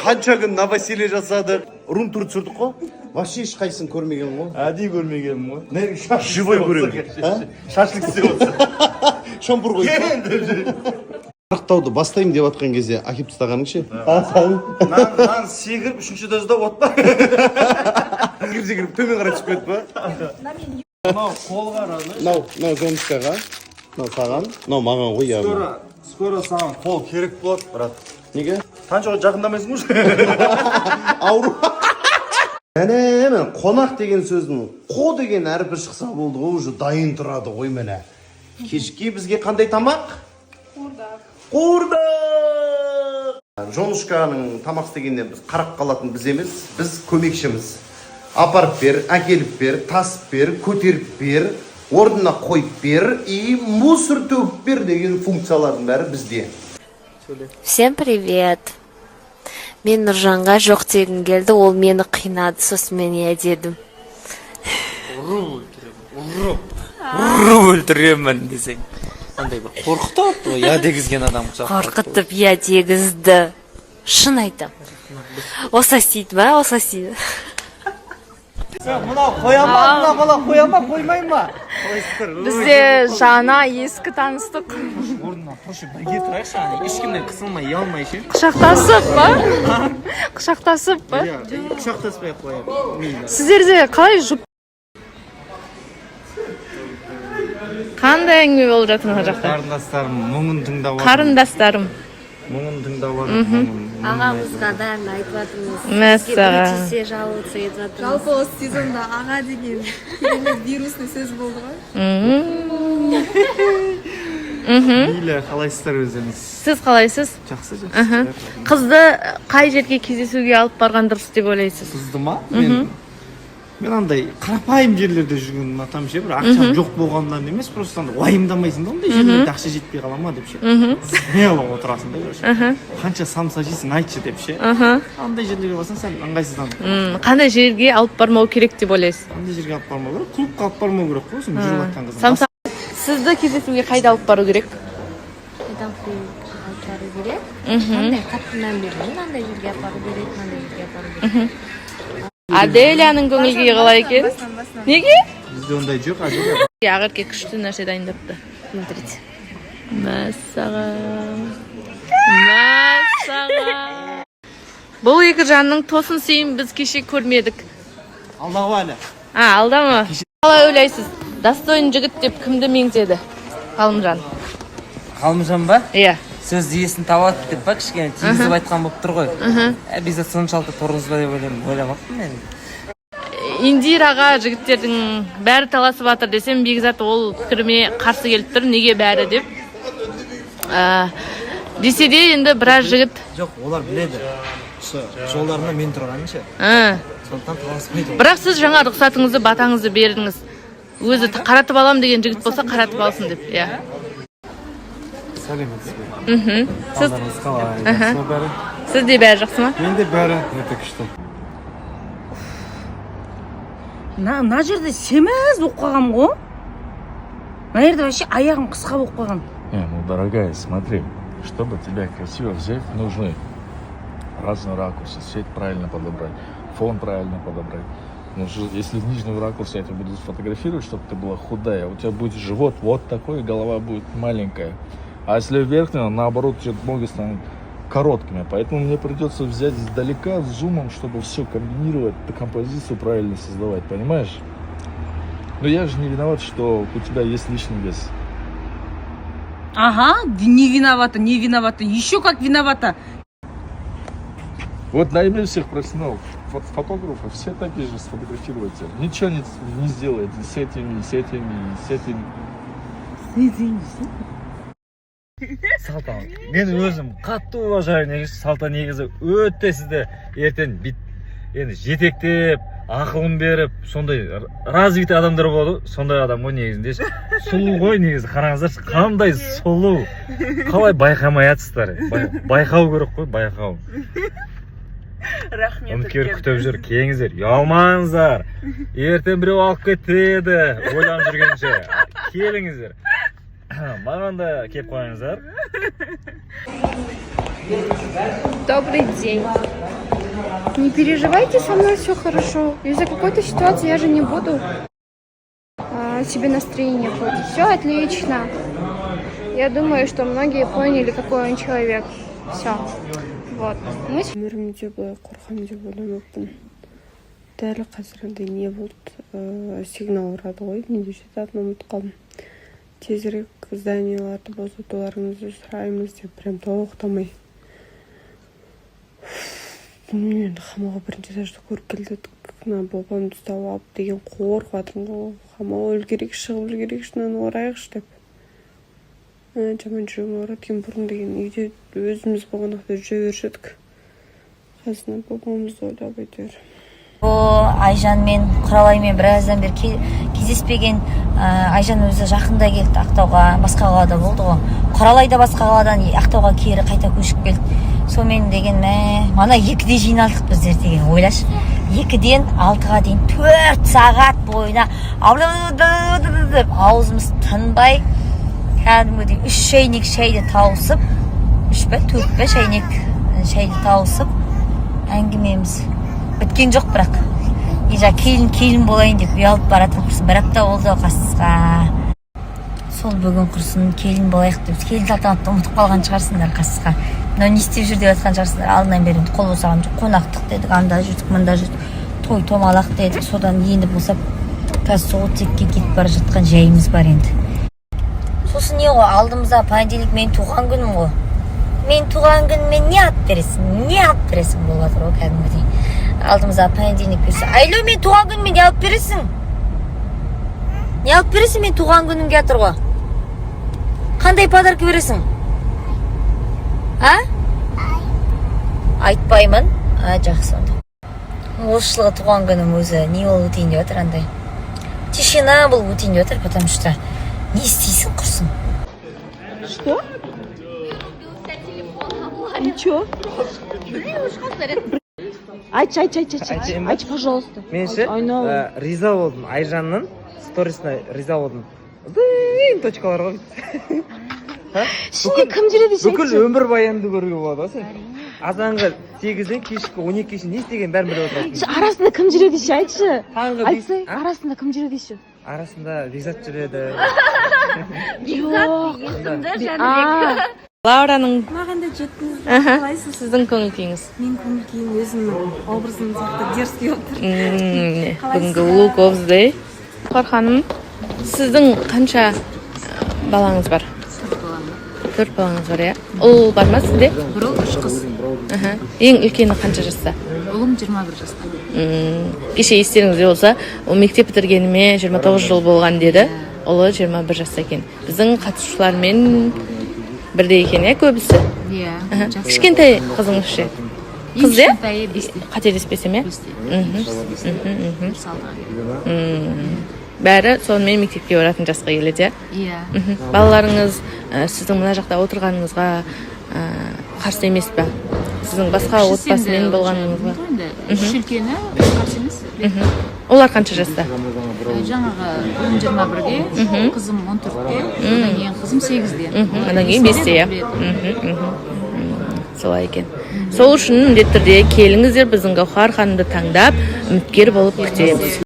Қанша күн новоселье жасадық, рум-тур түсірдік қой. Вообще ешқайсысын көрмеген ғой. Әдейі көрмегенмін ғой. Живой көремін. Шашлық істеп отырсың. Шампур қойып. Арықтауды бастаймын деп атқан кезде әкеп тастағаның ше? Нан секіріп, үшінші дозда отпа. Секіріп, төмен қарай түсіп кетті ба? Мынау қолға разы. Мынау Жонышкаға, мынау саған, мынау маған ғой яғни. Скоро саған қол керек болады, брат. Неге? Қаншаға жақындамайсың ғой? Ауру. Мәне, қонақ деген сөздің қо деген әрпі шықса болды ғой, уже дайын тұрады ғой мәне. Кешке бізге қандай тамақ? Қуырдақ! Жонышканың тамақ істегенде біз қарап қалатын біз емес, біз көмекшіміз. Апарып бер, әкеліп бер, тасып бер, көтеріп бер, орнына қойып бер и мусор төгіп бер деген функциялардың бәрі бізде. Всем привет. Мен Нұржанға жоқ дегім келді, ол мені қинады, сосын мен иә дедім. Ұрып өлтіремін десең. Андай бір қорқытып, я дегізген адам құшақ. Қорқытып я дегізді. Шын айтам. Оса істейді ма? Оса істейді. Мынау қоя ма? Мына бала қоя ма? Қоймай ма? Бізде жаңа ескі таныстық. Орнына тұршы бірге тұрайықшы, ешкімден қысылмай, ұялмай ше. Құшақтасып ба? Құшақтасып ба? Құшақтаспай қояйық. Сіздерде қалай жұп? Қандай әңгіме болып жатыр мына жақта? Қарындастарым мұңын тыңдап отыр. Қарындастарым. Мұңын тыңдап отыр. Ағамызға бәрін айтып жатырмыз. Мәссаған. Біріншісе жалғыз етіп жатырмыз. Жалпы осы сезонда аға деген керемет вирусный сөз болды ғой. Мейлі, қалайсыздар өздеріңіз? Сіз қалайсыз? Жақсы. Қызды қай жерге кездесуге алып барған дұрыс деп ойлайсыз? Қызды ма? Мен андай қарапайым жерлерде жүрген ұнатамын ше, бір ақшам жоқ болғаннан емес, просто андай уайымдамайсың да, ондай жерлерде ақша жетпей қала ма деп ше. Смело отырасың да, короче. Қанша самса жейсің, айтшы деп ше. Андай жерлерге барсаң сәл ыңғайсызданып. Қандай жерге алып бармау керек деп ойлайсыз? Қандай жерге алып бармау керек? Клубқа алып бармау керек қой, осыны жүріп жатқан қызды. Самса. Сізді кездесуге қайда алып бару керек? Қайдан алып бару керек? Қандай қатты мән бермей, мынандай жерге апару керек, мынандай жерге апару керек. Аделяның көңіл-күйі қалай екен? Неге? Бізде ондай жоқ, Аделя. Ағырке күшті нәрсе дайындапты. Смотрите. Мәссаған. Мәссаған. Бұл екі жанның тосын сыйын біз кеше көрмедік. Алдағы әлі. Алда ма? Қалай ойлайсыз? Достойын жігіт деп кімді меңзеді? Ғалымжан. Ғалымжан ба? Иә. Сөз иесін табады деп па, кішкене тигізіп айтқан болып тұр ғой. Біз соншалықты торғыз ба деп ойламаппын мен. Индираға жігіттердің бәрі таласып жатыр десем, Бекзат ол пікіріме қарсы келіп тұр, неге бәрі деп. Десе де енді біраз жігіт. Жоқ, олар біледі. Жолдарында мен тұрғанын ше. Сондықтан таласпайды. Бірақ сіз жаңа рұқсатыңызды, батаңызды бердіңіз. Өзі қаратып алам деген жігіт болса қаратып алсын деп. Сәлеметсіз бе? Сіз де бәрі жақсы ма? Мен де бәрі өте күшті. Мына жерде семіз болып қалғам ғой. Мына жерде вообще аяғым қысқа болып қалған. Ну, дорогая, смотри, чтобы тебя красиво взять, нужны разные ракурсы, свет правильно подобрать, фон правильно подобрать. Ну, если в нижнем ракурсе я тебя буду сфотографировать, чтобы ты была худая, у тебя будет живот вот такой, голова будет маленькая. А если в верхнем, наоборот, ноги станут короткими. Поэтому мне придется взять издалека, с зумом, чтобы все комбинировать, композицию правильно создавать, понимаешь? Но я же не виноват, что у тебя есть лишний вес. Ага, не виновата, не виновата, еще как виновата. Вот найми всех профессионалов, фотографов, все такие же сфотографируйте. Ничего не сделаете с этими, с этими, с этими. Салтан, мен өзім қатты уважаю, негізі Салтан негізі өте сізді ертең енді жетектеп, ақылын беріп, сондай развитый адамдар болады, сондай адам ғой негізінде. Сұлу ғой негізі, қараңыздаршы, қандай сұлу. Қалай байқамай атсыздар? Байқау керек қой, байқау. Рахмет. Үміткер күтіп жүр, келіңіздер, ұялмаңыздар. Ертең біреу алып кетеді, ойланып жүргенше. Келіңіздер. маған да келіп қойыңыздар. Добрый день. Не переживайте, со мной все хорошо. Из-за какой-то ситуации я же не буду себе настроение портить. Все отлично. Я думаю, что многие поняли, какой он человек. Все. Вот. Мы... Өмірімде былай қорқам деп ойламаппын. Дәл қазір не болды? Сигнал ұрады ғой. Менде жетатынын ұмытып қалдым. Тезірек зданияларды босатуларыңызды сұраймыз деп прям тоқтамай. Енді қамауға бірінші этажды көріп келдік. Бабамды ұстап алып деген қорқып жатырмын ғой. Қамауға үлгерейікші, шығып үлгерейікші, мынаны орайықшы деп. Жаман жүрегім ауырады екен бұрын деген. Үйде өзіміз болғандықта жүре беруші едік. Қазір бабамызды ойлап әйтеуір. Айжан мен Құралаймен біраздан бері кездеспеген. Айжан өзі жақында келді Ақтауға, басқа қалада болды ғой. Құралай да басқа қаладан Ақтауға кері қайта көшіп келді. Сонымен деген мана 2-де жиналдық біздер деген ойлаш. 2-ден 6-ға дейін 4 сағат бойына аузымыз тынбай кәдімгідей 3 шайнек шайды тауысып, 3 пе 4 пе шайнек шайды тауысып әңгімеміз біткен жоқ. Бірақ ежа келін болайын деп ұялып баратын құрсын. Бір апта болды қасысқа. Сол бүгін құрсын келін болайық деп келін салтанатты ұмытып қалған шығарсыңдар қасысқа. Мынау не істеп жүр деп жатқан шығарсыңдар. Алдынан бері қол босаған жоқ. Қонақтық дедік, анда жүрдік, мында жүрдік. Той томалақ дедік. Содан енді болсап қазір сол текке кетіп бара жатқан жайымыз бар енді. Сосын не ғой, алдымызда понедельник менің туған күнім ғой. Мен туған күніме не алып бересің болып жатыр ғой кәдімгідей. Алдымызда понедельник берсе, айло, мен туған күніме не алып бересің? Не алып бересің, мен туған күнімге жатыр ғой. Қандай подарка бересің? Айтпаймын. Жақсы онда. Осы жылғы туған күнім өзі не ол өтейін деп жатыр андай. Тишина бұл өтейін деп жатыр, потому что не істейсің құрсын. Что? Ничего. Айтшы, пожалуйста. Мен ше риза болдым. Айжанның сторисіне риза болдым. Точкалар ғой. Ішінде кім жүреді ше? Бүкіл өмір баянды көруге болады ғой сен. Азанғы 8-ден кешкі 12-ге шейін не істеген бәрін біліп отырасың. Арасында кім жүреді ше, айтшы. Айтсай, арасында кім жүреді ше? Арасында Бекзат жүреді. Лаураның Маған да жеттіңіз. қалайсыз? Сіздің көңіл күйіңіз? Мен көңіл күйім өзімнің образым сияқты дерзкий отыр. Бүгінгі лук образдай. Қорқаным, сіздің қанша балаңыз бар? 4 балаңыз бар, иә? Ұл бар ма сізде? Бір ұл, 3 қыз. Ең үлкені қанша жаста? Ұлым 21 жаста. Кеше естеріңізде болса, ол мектеп бітіргеніме 29 жыл болған деді. Ұлы 21 жаста екен. Біздің қатысушылармен бірдей екен, иә, көбісі? Иә. Кішкентай қызыңыз ше? Қыз, иә? Кішкентайы 5-те. Қателеспесем, иә? 5-те. Бәрі сонымен мектепке баратын жасқа келеді, иә? Иә. Балаларыңыз сіздің мына жақта отырғаныңызға қарсы емес пе? Сіздің басқа отбасымен болғаныңызға? Үш үлкені қарсы емес. Олар қанша жаста? Жаңағы ұлым 21-ге, қызым 14-ке, одан кейін қызым 8-де. Одан кейін 5-те, иә? Солай екен. Сол үшін міндетті түрде келіңіздер, біздің Гаухар ханымды таңдап үміткер болып күтеміз.